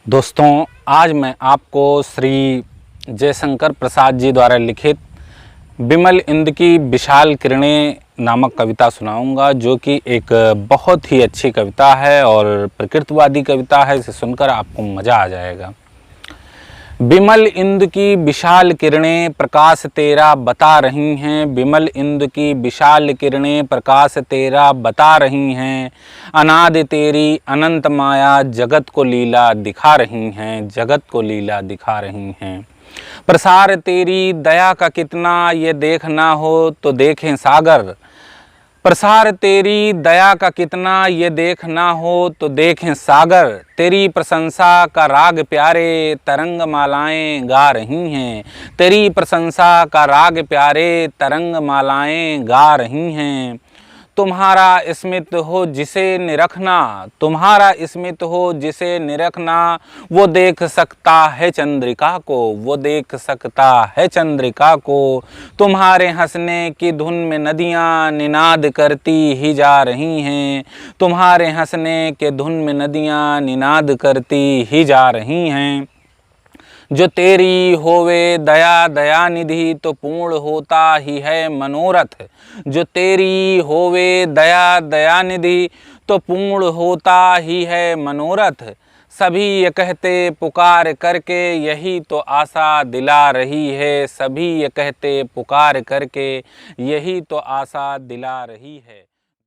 दोस्तों, आज मैं आपको श्री जयशंकर प्रसाद जी द्वारा लिखित बिमल इंद की विशाल किरणें नामक कविता सुनाऊंगा, जो कि एक बहुत ही अच्छी कविता है और प्रकृतिवादी कविता है। इसे सुनकर आपको मज़ा आ जाएगा। बिमल इंद की विशाल किरणें प्रकाश तेरा बता रही हैं। बिमल इंद की विशाल किरणें प्रकाश तेरा बता रही हैं। अनादि तेरी अनंत माया जगत को लीला दिखा रही हैं। जगत को लीला दिखा रही हैं। प्रसार तेरी दया का कितना ये देखना हो तो देखें सागर। प्रसार तेरी दया का कितना ये देखना हो तो देखें सागर। तेरी प्रशंसा का राग प्यारे तरंग मालाएं गा रही हैं। तेरी प्रशंसा का राग प्यारे तरंग मालाएं गा रही हैं। तुम्हारा स्मित हो जिसे निरखना, तुम्हारा स्मित हो जिसे निरखना, वो देख सकता है चंद्रिका को, वो देख सकता है चंद्रिका को। तुम्हारे हंसने की धुन में नदियाँ निनाद करती ही जा रही हैं। तुम्हारे हंसने के धुन में नदियाँ निनाद करती ही जा रही हैं। जो तेरी होवे दया दयानिधि तो पूर्ण होता ही है मनोरथ। जो तेरी होवे दया दयानिधि तो पूर्ण होता ही है मनोरथ। सभी ये कहते पुकार करके यही तो आशा दिला रही है। सभी ये कहते पुकार करके यही तो आशा दिला रही है।